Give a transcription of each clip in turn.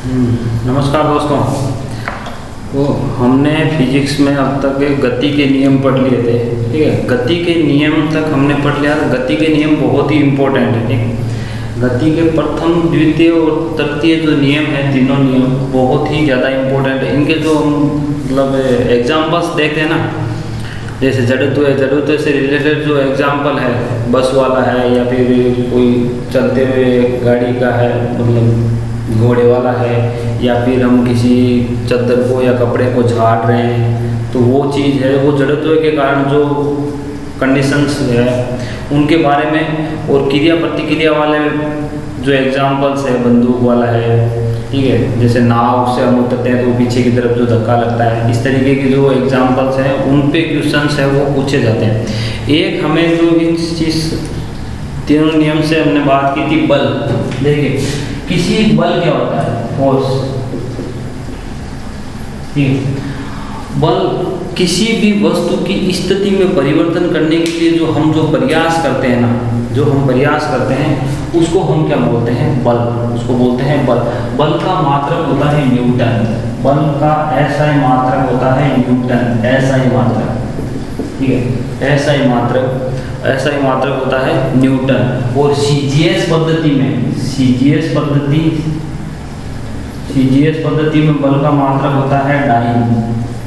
नमस्कार दोस्तों। तो हमने फिजिक्स में अब तक गति के नियम पढ़ लिए थे, ठीक है। गति के नियम तक हमने पढ़ लिया। गति के नियम बहुत ही इम्पोर्टेंट है, ठीक। गति के प्रथम, द्वितीय और तृतीय जो नियम है, तीनों नियम बहुत ही ज़्यादा इम्पोर्टेंट है। इनके जो हम मतलब एग्जाम्पल्स देखते हैं ना, जैसे जड़त्व है, जड़त्व से रिलेटेड जो एग्जाम्पल है, बस वाला है या फिर कोई चलते हुए गाड़ी का है, मतलब घोड़े वाला है, या फिर हम किसी चादर को या कपड़े को झाड़ रहे हैं, तो वो चीज़ है, वो जड़त्व के कारण जो कंडीशंस है उनके बारे में। और क्रिया प्रतिक्रिया वाले जो एग्जाम्पल्स है, बंदूक वाला है, ठीक है, जैसे नाव से हम उतरते हैं तो पीछे की तरफ जो धक्का लगता है, इस तरीके के जो एग्जाम्पल्स हैं उन पे क्वेश्चंस है वो पूछे जाते हैं। एक हमें जो इस चीज़ तीनों नियम से हमने बात की थी, बल। देखिए, किसी बल क्या होता है? फोर्स, ठीक है। बल किसी भी वस्तु की स्थिति में परिवर्तन करने के लिए जो हम प्रयास करते हैं ना, जो हम प्रयास करते हैं उसको हम क्या बोलते हैं? बल। उसको बोलते हैं बल। बल का मात्रक होता है न्यूटन। बल का SI मात्रक होता है न्यूटन, SI मात्रक, ठीक है। SI मात्रक होता है न्यूटन। और CGS पद्धति में, CGS पद्धति में बल का मात्रक होता है डाइन।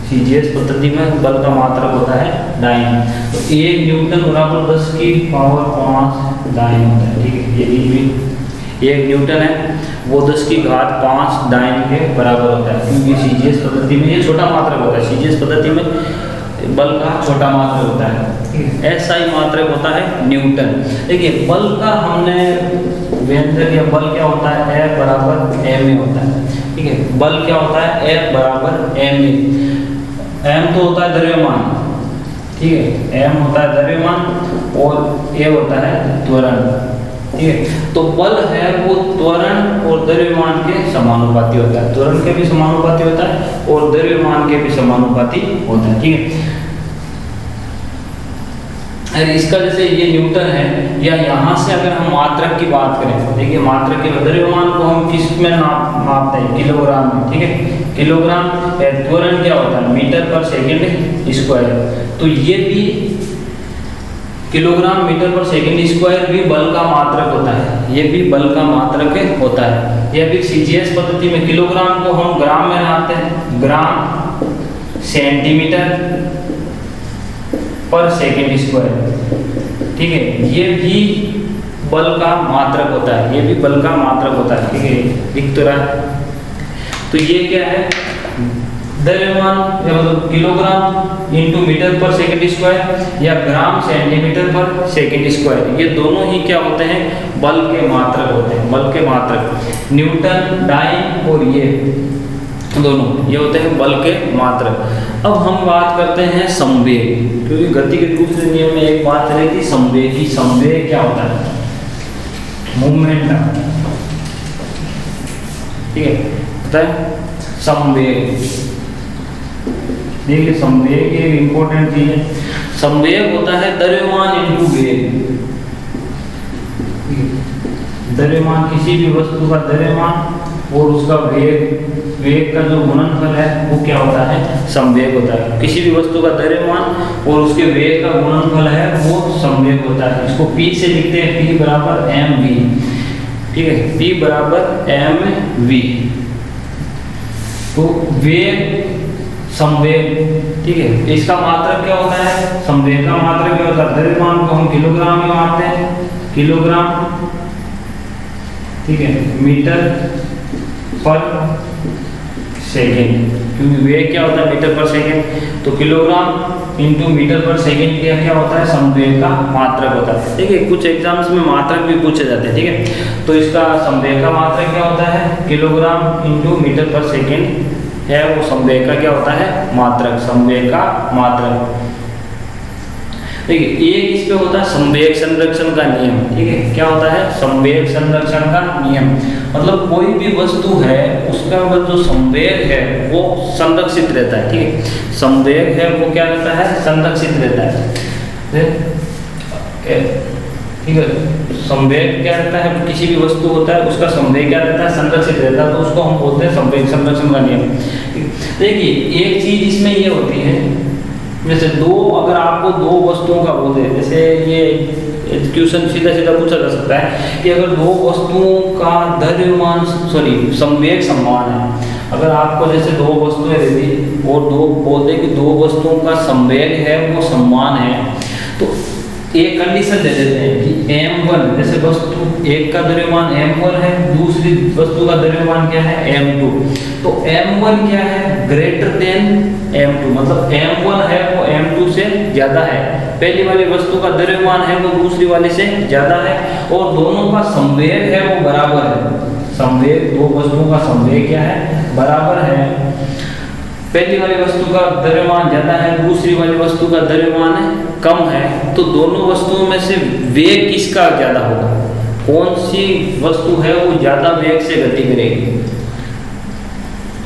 CGS पद्धति में बल का मात्रक होता है डाइन। तो 1 न्यूटन बराबर 10 की पावर 5 डाइन होता है, ठीक है। ये भी 1 न्यूटन है, वो 10 की घात 5 डाइन के बराबर होता है, क्योंकि CGS पद्धति में ये छोटा मात्रक होता है। CGS पद्धति में बल का छोटा मात्रक होता है। SI मात्रक होता है न्यूटन। देखिए, बल का हमने व्यंजक या बल क्या होता है? F बराबर ma होता है, ठीक है। बल क्या होता है? F बराबर ma। m तो होता है द्रव्यमान, ठीक है। m होता है द्रव्यमान और a होता है त्वरण, ठीक है। तो बल है वो त्वरण और द्रव्यमान के समानुपाती होता है। त्वरण के भी समानुपाती होता है और द्रव्यमान के भी समानुपाती होता है, ठीक है। अरे इसका जैसे ये न्यूटन है, या यहाँ से अगर हम मात्रक की बात करें, देखिए मात्रक के द्रव्यमान को हम किस में मापते हैं? किलोग्राम में, ठीक है। किलोग्राम। त्वरण क्या होता है? मीटर पर सेकंड स्क्वायर। तो ये भी किलोग्राम मीटर पर सेकंड स्क्वायर भी बल का मात्रक होता है, ये भी बल का मात्रक होता है। या फिर CGS पद्धति में किलोग्राम को हम ग्राम में नापते हैं, ग्राम सेंटीमीटर पर सेकंड स्क्वायर, ठीक है। ये भी बल का मात्रक होता है, ये भी बल का मात्रक होता है, ठीक है। दिख तो रहा है। तो ये क्या है? द्रव्यमान, मतलब किलोग्राम इंटू मीटर पर सेकंड स्क्वायर या ग्राम सेंटीमीटर पर सेकंड स्क्वायर, ये दोनों ही क्या होते हैं? बल के मात्रक होते हैं, बल के मात्रक। न्यूटन, डाइन और ये दोनों ये होते हैं बल के मात्रक। अब हम बात करते हैं संवेग, क्योंकि गति के दूसरे नियम में एक बात चली थी संवेग की। संवेग क्या होता है? मूवमेंट, ठीक है, पता है संवेग। देखिए, संवेग एक इंपॉर्टेंट चीज है। संवेग होता है द्रव्यमान इंटू वेग। द्रव्यमान, किसी भी वस्तु का द्रव्यमान और उसका वेग का जो गुणनफल है वो क्या होता है? संवेग होता है। किसी भी वस्तु का द्रव्यमान और उसके वेग का गुणनफल है वो संवेग होता है। इसको P से लिखते हैं, P बराबर mv, ठीक है। P बराबर mv। तो वेग, संवेग, ठीक है। इसका मात्रक क्या होता है? संवेग का मात्रक क्या होता है? द्रव्यमान को हम किलोग्राम में मापते हैं, किलोग्राम, ठीक है, मीटर पर सेकेंड, क्योंकि वेग क्या होता है? मीटर पर सेकेंड। तो किलोग्राम इंटू मीटर पर सेकेंड क्या होता है? संवेग का मात्रक होता है। देखिए, कुछ एग्जाम्स में मात्रक भी पूछे जाते हैं, ठीक है। तो इसका संवेग का मात्रक क्या होता है? किलोग्राम इंटू मीटर पर सेकेंड है, वो संवेग का क्या होता है? मात्रक, संवेग का मात्रक। देखिए, एक इस पे होता है संवेग संरक्षण का नियम, ठीक है। क्या होता है? संवेग संरक्षण का नियम। मतलब कोई भी वस्तु है उसका जो संवेग है वो संरक्षित रहता है, ठीक है। संवेग है वो क्या रहता है? संरक्षित रहता है। ठीक है। संवेग क्या रहता है, किसी भी वस्तु होता है उसका संवेग क्या रहता है, संरक्षित रहता है, तो उसको हम बोलते हैं संवेग संरक्षण का नियम। देखिए एक चीज इसमें ये होती है, जैसे अगर आपको दो वस्तुओं का बोल दे, जैसे ये क्वेश्चन सीधा सीधा पूछा जा सकता है कि अगर दो वस्तुओं का द्रव्यमान संवेग समान है, अगर आपको जैसे दो वस्तुएं दे दी और दो बोलते कि दो वस्तुओं का संवेग है वो समान है, तो एक कंडीशन दे देते हैं कि m1 जैसे वस्तु एक का द्रव्यमान m1 है, दूसरी वस्तु का द्रव्यमान क्या है m2, तो m1 क्या है ग्रेटर देन m2, मतलब m1 है वो m2 से ज्यादा है, पहली वाली वस्तु का द्रव्यमान है वो दूसरी वाली से ज्यादा है, और दोनों का संवेग है वो बराबर है। संवेग दो वस्तुओं का संवेग क्या है, बराबर है। पहली वाली वस्तु का द्रव्यमान ज्यादा है, दूसरी वाली वस्तु का द्रव्यमान कम है, तो दोनों वस्तुओं में से वेग किसका ज्यादा होगा, कौन सी वस्तु है वो ज्यादा वेग से गति करेगी,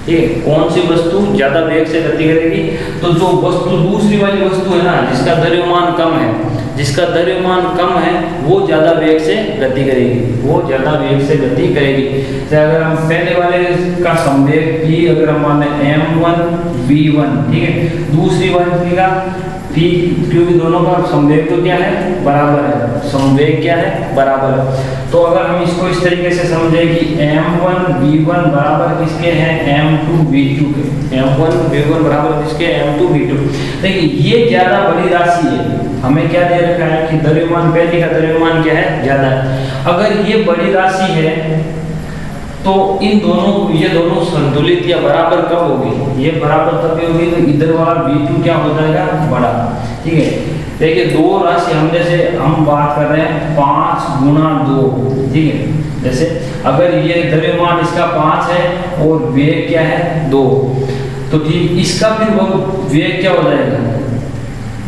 ठीक है, कौन सी वस्तु ज्यादा वेग से गति करेगी, तो जो वस्तु दूसरी वाली वस्तु है ना जिसका द्रव्यमान कम है, जिसका द्रव्यमान कम है वो ज्यादा वेग से गति करेगी, वो ज्यादा वेग से गति करेगी। तो अगर हम पहले वाले का संवेग p अगर हम मान लें m1 v1, ठीक है, दूसरी वाली का p, क्योंकि दोनों का संवेग तो क्या है, बराबर है, संवेग क्या है, बराबर है। तो अगर हम इसको इस तरीके से समझे कि m1 v1 बराबर किसके हैं, m2 v2 के, m1 v1 बराबर किसके, m2 v2। देखिए ये ज्यादा बड़ी राशि है, हमें क्या दे रखा है कि द्रव्यमान पहले का द्रव्यमान क्या है, ज्यादा है। अगर ये बड़ी राशि है तो इन दोनों, ये दोनों संतुलित या बराबर कब होगी, ये बराबर तभी होगी तो इधर वाला v2 क्या हो जाएगा, बड़ा, ठीक है। देखिए दो राशि हम जैसे हम बात कर रहे हैं 5 गुणा 2, ठीक है, जैसे अगर ये द्रव्यमान इसका 5 है और वेग क्या है 2, तो ठीक इसका फिर वो वेग क्या हो जाएगा,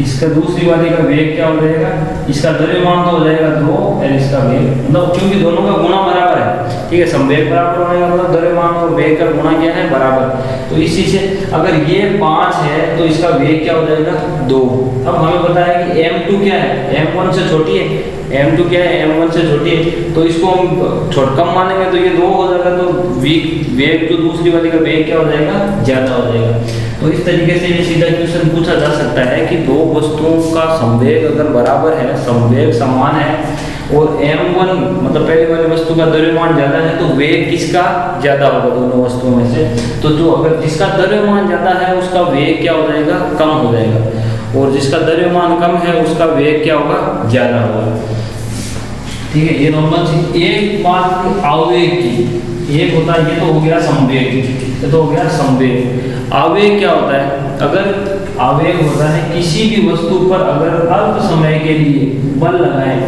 इसका दूसरी वाली का वेग क्या हो जाएगा, इसका द्रव्यमान तो हो जाएगा 2 और इसका वेग, मतलब क्योंकि दोनों का गुणा बराबर है, ठीक है, संवेग बराबर होने का मतलब द्रव्यमान और वेग का गुणा क्या है, बराबर। तो इसी से अगर ये 5 है तो इसका वेग क्या हो जाएगा 2। अब हमें पता है कि m2 क्या है, m1 से छोटी है, m2 क्या है, m1 से छोटी है, तो इसको हम कम मानेंगे तो ये 2 हो जाएगा, तो वेग जो दूसरी वाली का वेग क्या हो जाएगा, ज्यादा हो जाएगा। तो इस तरीके से ये सीधा क्वेश्चन पूछा जा सकता है कि दो वस्तुओं का संवेग अगर बराबर है, संवेग समान है और m1 मतलब पहली वाली वस्तु का द्रव्यमान ज्यादा है, तो वेग किसका ज्यादा होगा दोनों वस्तुओं में से, तो जो अगर जिसका द्रव्यमान ज्यादा है उसका वेग क्या हो जाएगा, कम हो जाएगा, और जिसका द्रव्यमान कम है उसका वेग क्या होगा, ज्यादा होगा, ठीक है। ये नॉर्मल चीज। एक बात आवेग की, एक होता है, ये तो हो गया संवेग, ये तो हो गया संवेग। आवेग क्या होता है, अगर आवेग होता है किसी भी वस्तु पर अगर अल्प समय के लिए बल लगाएं,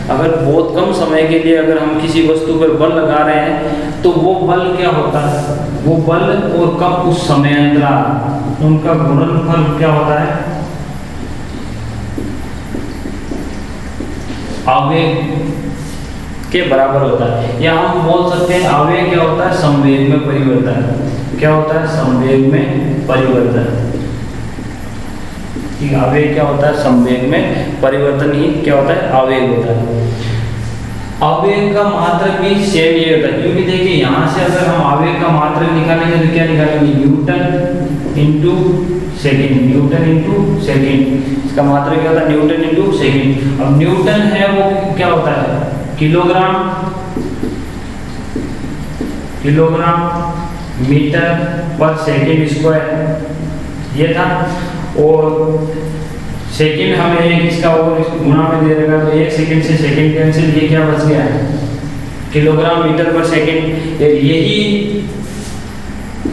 अगर बहुत कम समय के लिए अगर हम किसी वस्तु पर बल लगा रहे हैं तो वो बल क्या होता है, वो बल और कब उस समय अंतराल उनका गुणनफल क्या होता है, आवेग के बराबर होता है। या हम बोल सकते हैं आवेग क्या होता है, संवेग में परिवर्तन, क्या होता है, संवेग में परिवर्तन, ठीक, आवेग क्या होता है, संवेग में परिवर्तन ही क्या होता है, आवेग होता है। आवेग का मात्रक भी सेम ये होता है, क्योंकि देखिए यहाँ से अगर हम आवेग का मात्रक निकालेंगे तो क्या निकालेंगे, Newton into second, Newton into second, इसका मात्रक क्या होता है, न्यूटन इंटू सेकेंड। अब न्यूटन है वो क्या होता है, किलोग्राम, किलोग्राम मीटर पर सेकेंड स्क्वायर, ये था, और सेकेंड हमें एक इसका और गुणा में दे देगा, तो एक सेकेंड से सेकेंड कैंसिल, ये क्या बच गया है, किलोग्राम मीटर पर सेकेंड। यही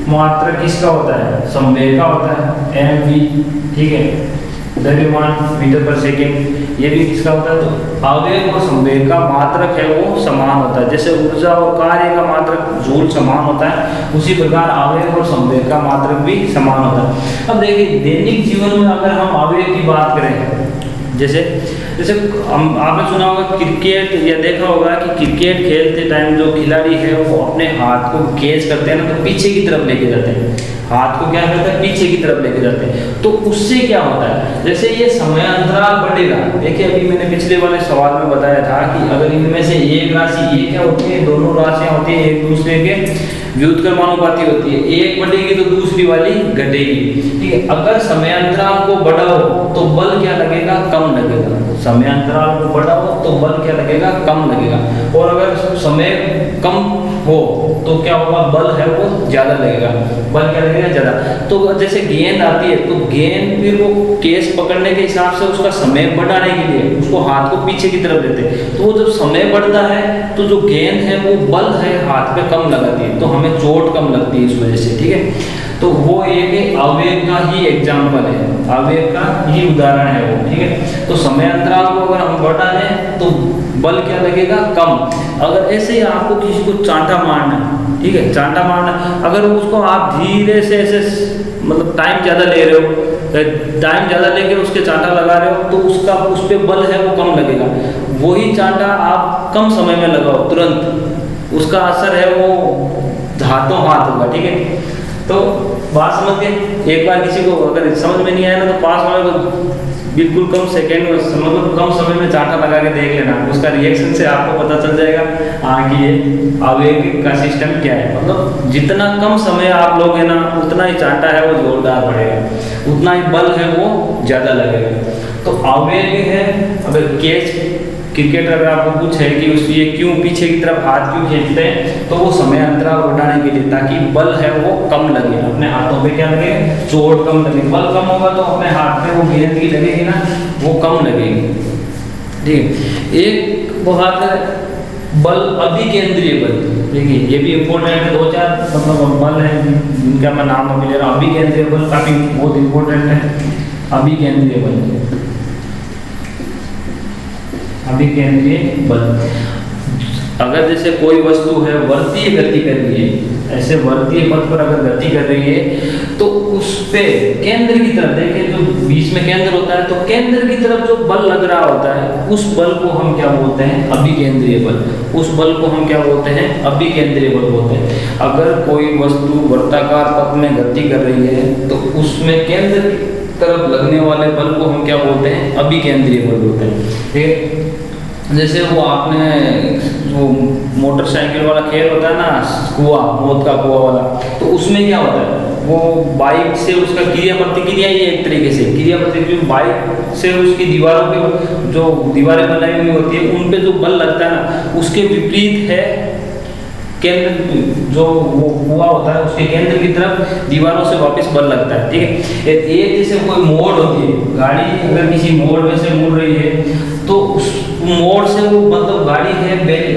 मात्रा किसका होता है, संवेग का होता है, mv, ठीक है, द्रव्यमान मीटर पर सेकेंड, ये भी किसका होता है, तो आवेग और संवेग का मात्रक है वो समान होता है। जैसे ऊर्जा और कार्य का मात्रक जूल समान होता है, उसी प्रकार आवेग और संवेग का मात्रक भी समान होता है। अब देखिए दैनिक जीवन में अगर हम आवेग की बात करें, जैसे जैसे हम आपने सुना होगा क्रिकेट, या देखा होगा कि क्रिकेट खेलते टाइम जो खिलाड़ी है वो अपने हाथ को कैच करते हैं ना, तो पीछे की तरफ लेके जाते हैं, हाथ को क्या करते हैं, पीछे की तरफ लेके जाते हैं। तो उससे क्या होता है, जैसे ये समय अंतराल बढ़ेगा। देखिए अभी मैंने पिछले वाले सवाल में बताया था कि अगर इनमें से एक राशि, ये क्या होती है, दोनों राशियां होती है एक दूसरे के व्युत्क्रमानुपाती होती है, एक बढ़ेगी तो दूसरी वाली घटेगी, ठीक है। अगर समय अंतराल को बढ़ाओ तो बल क्या लगेगा, कम लगेगा। समय अंतराल को बढ़ाओ तो बल क्या लगेगा, कम लगेगा। और अगर समय कम हो तो क्या होगा, बल है वो ज्यादा लगेगा। बल क्या लगेगा, ज्यादा। तो जैसे गेंद आती है तो गेंद फिर वो केस पकड़ने के हिसाब से उसका समय बढ़ाने के लिए उसको हाथ को पीछे की तरफ लेते हैं। तो वो जब समय बढ़ता है तो जो गेंद है वो बल है हाथ पे कम लगाती है, तो हमें चोट कम लगती है इस वजह से, ठीक है। तो वो एक आवेग का ही एग्जाम्पल है, आवेग का ही उदाहरण है वो, ठीक है। तो समय अंतराल को अगर हम बढ़ा लें तो बल क्या लगेगा, कम। अगर ऐसे ही आपको किसी को चांटा मारना है, ठीक है, चांटा मारना, अगर उसको आप धीरे से ऐसे मतलब टाइम ज़्यादा ले रहे हो, टाइम ज़्यादा लेके उसके चांटा लगा रहे हो, तो उसका उस पर बल है वो कम लगेगा। वही चांटा आप कम समय में लगाओ, तुरंत उसका असर है वो हाथों हाथ होगा, ठीक है। तो बात समझ गए। एक बार किसी को अगर समझ में नहीं आया ना तो पास वाले को बिल्कुल कम सेकेंड में, मतलब कम समय में चांटा लगा के देख लेना, उसका रिएक्शन से आपको पता चल जाएगा कि ये आवेग का सिस्टम क्या है। मतलब जितना कम समय आप लोगे ना उतना ही चांटा है वो जोरदार बढ़ेगा, उतना ही बल है वो ज़्यादा लगेगा। तो आवेग है, अगर कैच क्रिकेटर अगर आपको पूछे कि उस ये क्यों पीछे की तरफ हाथ क्यों खींचते हैं, तो वो समय अंतराल बढ़ाने के लिए, ताकि बल है वो कम लगे, अपने हाथों पे क्या लगे, चोट कम लगे। बल कम होगा तो अपने हाथ पे वो गेंद की लगेगी ना, वो कम लगेगी, ठीक है। एक बात है बल अभिकेंद्रीय बल, देखिए ये भी इम्पोर्टेंट है। 2-4 मतलब बल है जिनका मैं नाम अभी ले रहा हूँ। अभिकेंद्रीय बल काफी बहुत इम्पोर्टेंट है। अभिकेंद्रीय बल, अभिकेंद्रीय बल, अगर जैसे कोई वस्तु है वर्तीय गति कर रही है, ऐसे वर्तीय पथ पर अगर गति कर रही है तो उस पे केंद्र की तरफ, देखिए जो बीच में केंद्र होता है, तो केंद्र की तरफ जो बल लग रहा होता है उस बल को हम क्या बोलते हैं, अभिकेंद्रीय बल। उस बल को हम क्या बोलते हैं, अभिकेंद्रीय बल बोलते हैं। अगर कोई वस्तु वर्ताकार पथ में गति कर रही है तो उसमें केंद्र की तरफ लगने वाले बल को हम क्या बोलते हैं, अभिकेंद्रीय बल बोलते हैं, ठीक है। जैसे वो आपने वो मोटरसाइकिल वाला खेल होता है ना, कुआं, मौत का कुआं वाला, तो उसमें क्या होता है, वो बाइक से उसका क्रिया प्रतिक्रिया ही एक तरीके से क्रिया प्रतिक्रिया, बाइक से उसकी दीवारों पे जो दीवारें बनाई हुई होती है उन पे जो बल लगता है ना, उसके विपरीत है केंद्र, जो वो कुआं होता है उसके केंद्र की तरफ दीवारों से वापस बल लगता है, ठीक है। एक जैसे कोई मोड़ होती है, गाड़ी अगर किसी मोड़ में से मुड़ रही है तो उस मोड़ से वो मतलब गाड़ी है बेल,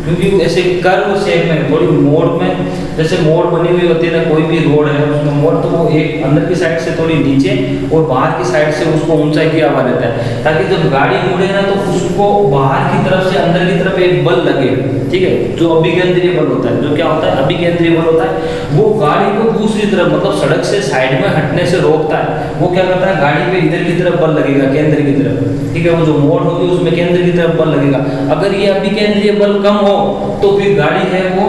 क्योंकि वो ऐसे कर्व शेप में थोड़ी मोड़ में, जैसे मोड़ बनी हुई होती है ना कोई भी रोड है उसमें मोड़, तो वो एक अंदर की साइड से थोड़ी नीचे और बाहर की साइड से उसको ऊंचाई किया हुआ रहता है, ताकि जब गाड़ी मुड़े ना तो उसको बाहर की तरफ से अंदर की तरफ एक बल लगे, ठीक है। जो अभिकेंद्रीय बल होता है, जो क्या होता है, अभिकेंद्रीय बल होता है, वो गाड़ी को दूसरी तरफ मतलब सड़क से साइड में हटने से रोकता है। वो क्या करता है, गाड़ी पे इधर की तरफ बल लगेगा, केंद्र की तरफ, ठीक है। वो जो मोड़ होगी उसमें केंद्र की तरफ बल लगेगा। अगर ये अभिकेंद्रीय बल कम हो तो फिर गाड़ी है वो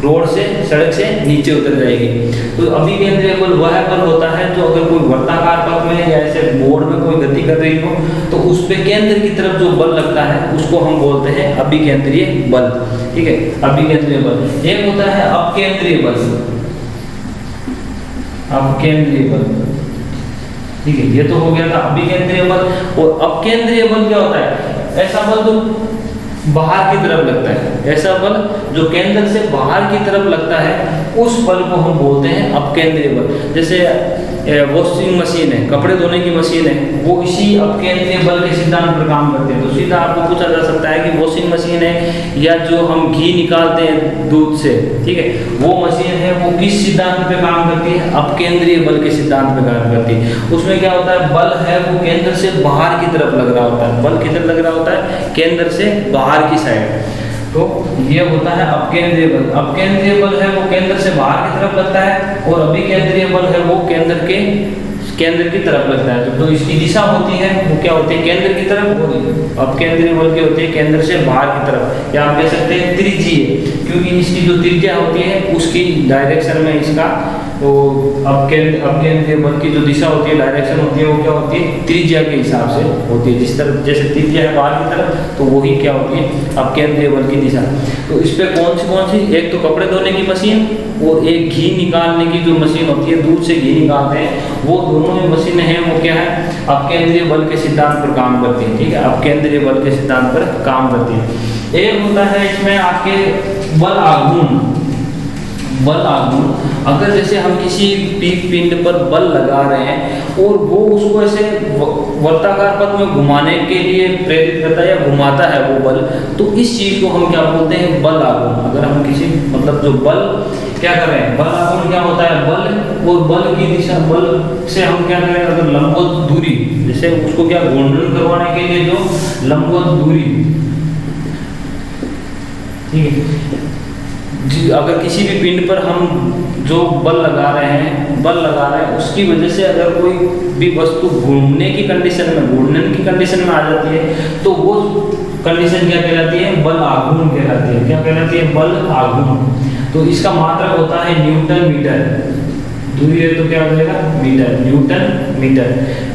रोड से, सड़क से नीचे उतर जाएगी। तो अभिकेंद्रीय बल वह बल होता है जो अगर कोई वर्ताकार पथ में या ऐसे मोड़ में कोई गति कर रही हो तो उस पे केंद्र की तरफ जो बल लगता है उसको हम बोलते हैं अभिकेंद्रीय बल, ठीक है, अभिकेंद्रीय बल। एक होता है अपकेंद्रीय बल, अपकेंद्रीय बल, ठीक है। ये तो हो गया था अभिकेंद्रीय बल। और अपकेंद्रीय बल क्या होता है, ऐसा बल जो बाहर की तरफ लगता है, ऐसा बल जो केंद्र से बाहर की तरफ लगता है उस बल को हम बोलते हैं अपकेंद्रीय बल। जैसे वॉशिंग मशीन है, कपड़े धोने की मशीन है, वो इसी अपकेंद्रीय बल के सिद्धांत पर काम करते हैं। तो सीधा आपको पूछा जा सकता है कि वॉशिंग मशीन है या जो हम घी निकालते हैं दूध से, ठीक है, वो मशीन है वो किस सिद्धांत पे काम करती है, अपकेंद्रीय बल के सिद्धांत पे काम करती है। उसमें क्या होता है, बल है वो केंद्र से बाहर की तरफ लग रहा होता है, बल किधर लग रहा होता है, केंद्र से बाहर की साइड। तो ये होता है अपकेंद्रीय बल। अपकेंद्रीय बल है वो केंद्र से बाहर की तरफ लगता है और अभिकेंद्रीय बल है वो केंद्र के केंद्र की तरफ लगता है। तो इसकी दिशा होती है वो क्या होती है, केंद्र की तरफ। अब केंद्रीय बल क्या होती है, केंद्र से बाहर की तरफ, या आप कह सकते हैं त्रिज्यीय, क्योंकि इसकी जो त्रिज्या होती है उसकी डायरेक्शन में इसका वो अपकेंद्रीय बल की जो दिशा होती है, डायरेक्शन होती है, वो क्या होती है, त्रिज्या के हिसाब से होती है। जिस तरफ जैसे त्रिज्या है बाहर की तरफ, तो वही क्या होती है, अपकेंद्रीय बल की दिशा। तो इस पे कौन सी, एक तो कपड़े धोने की मशीन और एक घी निकालने की जो मशीन होती है, दूध से घी निकालते हैं, वो दोनों ही मशीनें हैं, वो क्या है, अपकेंद्रीय बल के सिद्धांत पर काम करती है। ठीक है, अपकेंद्रीय बल के सिद्धांत पर काम करती है। एक होता है इसमें आपके बल आघूर्ण। अगर जैसे हम किसी पिंड पर बल लगा रहे हैं और वो उसको ऐसे वर्ताकार पथ में घुमाने के लिए प्रेरित करता है या घुमाता है वो बल, तो इस चीज को हम क्या बोलते हैं, बल आघूर्ण। अगर हम किसी मतलब जो बल क्या कर रहे हैं, बल आघूर्ण क्या होता है, बल और बल की दिशा, बल से हम क्या करें, अगर लंबवत दूरी, जैसे उसको क्या घूर्णन करवाने के लिए जो लंबवत दूरी, ठीक है, अगर किसी भी पिंड पर हम जो बल लगा रहे हैं उसकी वजह से अगर कोई भी वस्तु घूमने की कंडीशन में, घूर्णन की कंडीशन में आ जाती है, तो वो कंडीशन क्या कहलाती है, बल आघूर्ण कहलाती है। क्या कहलाती है, बल आघूर्ण। तो इसका मात्रक होता है न्यूटन मीटर। दूरी है तो क्या हो जाएगा, मीटर,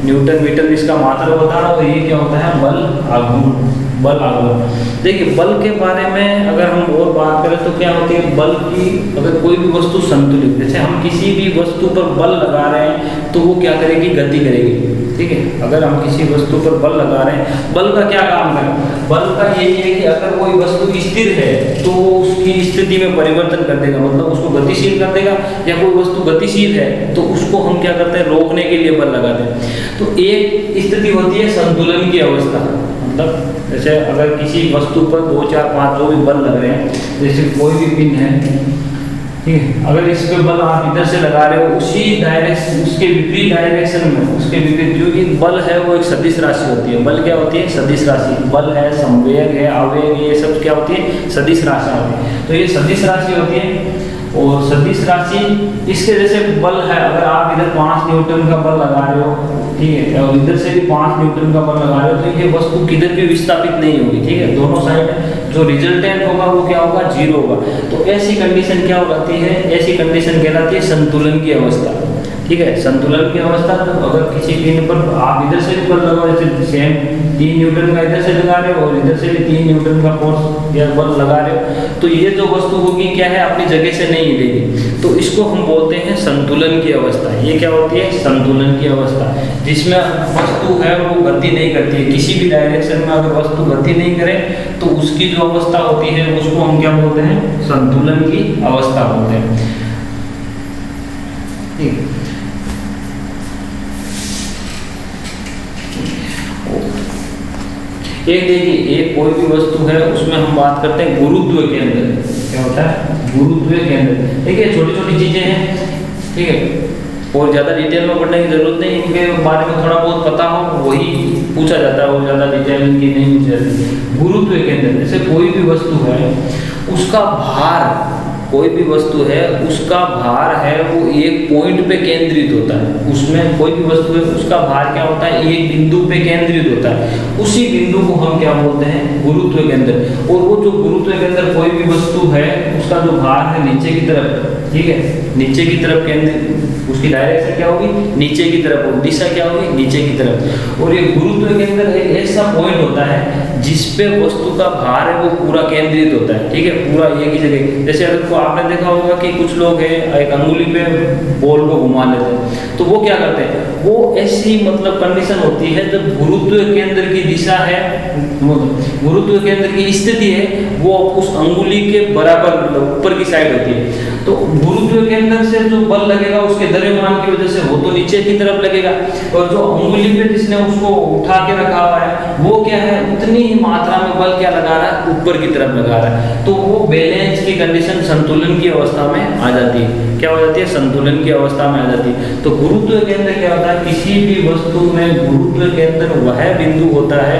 न्यूटन मीटर इसका मात्रक होता है। और ये क्या होता है, बल आघूर्ण। देखिए बल के बारे में अगर हम और बात करें तो क्या होती है, बल की अगर कोई भी वस्तु संतुलित, जैसे हम किसी भी वस्तु पर बल लगा रहे हैं तो वो क्या करेगी, गति करेगी। ठीक है, अगर हम किसी वस्तु पर बल लगा रहे हैं, बल का क्या काम है, बल का यही है कि अगर कोई वस्तु स्थिर है तो वो उसकी स्थिति में परिवर्तन कर देगा, मतलब उसको गतिशील कर देगा, या कोई वस्तु गतिशील है तो उसको हम क्या करते हैं, रोकने के लिए बल लगाते हैं। तो एक स्थिति होती है संतुलन की अवस्था, मतलब जैसे अगर किसी वस्तु पर 2, 4, 5 जो भी बल लग रहे हैं, जैसे कोई भी पिन है, ठीक है, अगर इस पे बल आप इधर से लगा रहे हो, उसी डायरेक्शन, उसके विपरीत डायरेक्शन में, उसके विपरीत, क्योंकि बल है वो एक सदिश राशि होती है। बल क्या होती है, सदिश राशि। बल है, संवेग है, आवेग, ये सब क्या होती है, सदिश राशि होती है। तो ये सदिश राशि होती है। और सदिश राशि इसके जैसे बल है, अगर आप इधर 5 न्यूटन का बल लगा रहे हो, ठीक है, और इधर से भी 5 न्यूटन का बल लगा रहे हो, तो ये वस्तु किधर भी विस्थापित नहीं होगी। ठीक है, दोनों साइड जो रिजल्टेंट होगा वो क्या होगा, 0 होगा। तो ऐसी कंडीशन क्या हो जाती है, ऐसी कंडीशन कहलाती है संतुलन की अवस्था। ठीक है, संतुलन की अवस्था। तो अगर किसी पिंड पर आप इधर से भी बल लगाओ, जैसे सेम 3 न्यूटन का इधर से लगा रहे हो और इधर से भी 3 न्यूटन का फोर्स या बल लगा रहे हो, तो ये जो वस्तु होगी क्या है, अपनी जगह से नहीं हिलेगी। तो इसको हम बोलते हैं संतुलन की अवस्था। ये क्या होती है, संतुलन की अवस्था, जिसमें वस्तु है वो गति नहीं करती है। किसी भी डायरेक्शन में अगर वस्तु गति नहीं करे तो उसकी जो अवस्था होती है उसको हम क्या बोलते हैं, संतुलन की अवस्था बोलते हैं। ठीक, एक देखिए, एक कोई भी वस्तु है उसमें हम बात करते हैं गुरुत्व केंद्र। क्या होता है, गुरुत्व केंद्र। देखिए छोटी छोटी चीजें हैं, ठीक है, और ज़्यादा डिटेल में पढ़ने की जरूरत नहीं, इनके बारे में थोड़ा बहुत पता हो वही पूछा जाता है, और ज़्यादा डिटेल इनकी नहीं पूछी जाती। गुरुत्व केंद्र, जैसे कोई भी वस्तु है उसका भार, कोई भी वस्तु है उसका भार है वो एक पॉइंट पे केंद्रित होता है। उसमें कोई भी वस्तु है उसका भार क्या होता है, एक बिंदु पे केंद्रित होता है। उसी बिंदु को हम क्या बोलते हैं, गुरुत्व केंद्र। और वो जो गुरुत्व केंद्र कोई भी वस्तु है उसका जो भार है नीचे की तरफ, ठीक है, नीचे की तरफ केंद्रित, उसकी डायरेक्शन क्या होगी, नीचे की तरफ, और दिशा क्या होगी, नीचे की तरफ। और ये गुरुत्व केंद्र एक ऐसा पॉइंट होता है जिस पे वस्तु का भार है वो पूरा केंद्रित होता है। ठीक है, पूरा एक ही जगह। जैसे अगर आपने देखा होगा कि कुछ लोग हैं एक अंगुली पे बॉल को घुमा लेते हैं, तो वो क्या करते हैं, वो ऐसी मतलब कंडीशन होती है जब गुरुत्व केंद्र की दिशा है, गुरुत्व केंद्र की स्थिति है वो उस अंगुली के बराबर ऊपर की साइड होती है। तो गुरुत्व केंद्र से जो बल लगेगा उसके द्रव्यमान की वजह से वो तो नीचे की तरफ लगेगा, और जो अंगुली पे जिसने उसको उठा के रखा हुआ है वो क्या है, उतनी ही मात्रा में बल क्या लगा रहा है, ऊपर की तरफ लगा रहा है। तो वो बैलेंस की कंडीशन, संतुलन की अवस्था में आ जाती है। क्या हो जाती है, संतुलन की अवस्था में आ जाती है। तो गुरुत्व केंद्र क्या होता है, किसी भी वस्तु में गुरुत्व केंद्र वह बिंदु होता है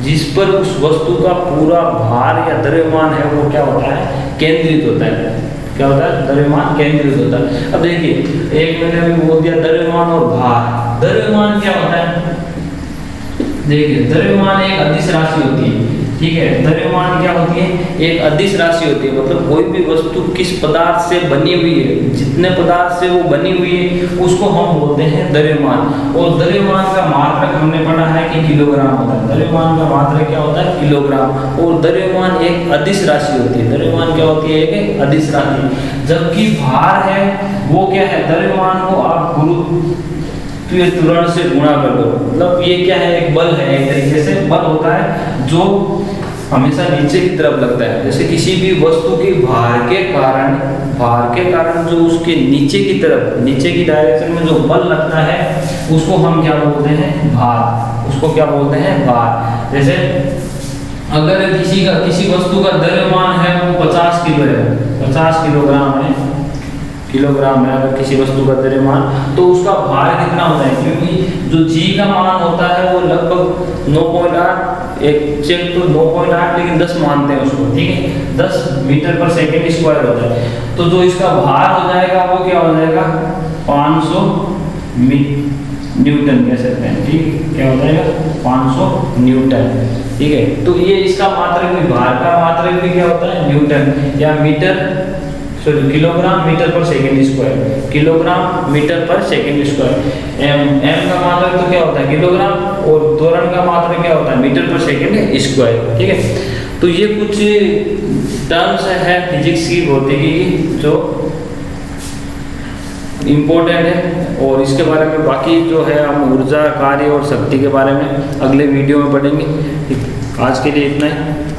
जिस पर उस वस्तु का पूरा भार या द्रव्यमान है वो क्या होता है, केंद्रित होता है। क्या होता है, द्रव्यमान केंद्रित होता है। अब देखिए एक मैंने अभी बोल दिया द्रव्यमान और भार। द्रव्यमान क्या होता है, देखिए द्रव्यमान एक अदिश राशि होती है, ठीक है। द्रव्यमान क्या होती है, एक अदिश राशि होती है, मतलब कोई भी वस्तु किस पदार्थ से बनी हुई है, जितने पदार्थ से वो बनी हुई है उसको हम बोलते हैं द्रव्यमान। और द्रव्यमान का मात्रक हमने पढ़ा है कि किलोग्राम होता है। द्रव्यमान का मात्रक क्या होता है, किलोग्राम। और द्रव्यमान एक अदिश राशि होती है। द्रव्यमान क्या होती है, एक अदिश राशि। जबकि भार है वो क्या है, द्रव्यमान को आप त्वरण से गुणा कर दो, मतलब ये क्या है, एक बल है, एक तरीके से बल होता है जो हमेशा नीचे की तरफ लगता है। जैसे किसी भी वस्तु के भार के कारण जो उसके नीचे की तरफ, नीचे की डायरेक्शन में जो बल लगता है उसको हम क्या बोलते हैं, भार। उसको क्या बोलते हैं, भार। जैसे अगर किसी वस्तु का द्रव्यमान है वो 50 किलो है, 50 किलोग्राम है, किलोग्राम है अगर किसी वस्तु का द्रव्यमान, तो उसका भार कितना होता है, क्योंकि जो जी का मान होता है वो लगभग 9.8, एक चेक तो 9.8 लेकिन 10 मानते हैं उसको, ठीक है, 10 मीटर पर सेकेंड स्क्वायर होता है। तो जो इसका भार हो जाएगा वो क्या हो जाएगा, 500 न्यूटन कह सकते हैं, ठीक, क्या हो जाएगा, 500 न्यूटन, ठीक है। तो ये इसका मात्रक भी, भार का मात्रक भी क्या होता है, न्यूटन या मीटर, सॉरी किलोग्राम मीटर पर सेकंड स्क्वायर, किलोग्राम मीटर पर सेकंड स्क्वायर। एम का मात्रक तो क्या होता है, किलोग्राम, और त्वरण का मात्रक क्या होता है, मीटर पर सेकंड स्क्वायर, ठीक है। तो ये कुछ टर्म्स है फिजिक्स की, भौतिकी की, जो इम्पोर्टेंट है। और इसके बारे में बाकी जो है हम ऊर्जा, कार्य और शक्ति के बारे में अगले वीडियो में पढ़ेंगे। आज के लिए इतना ही।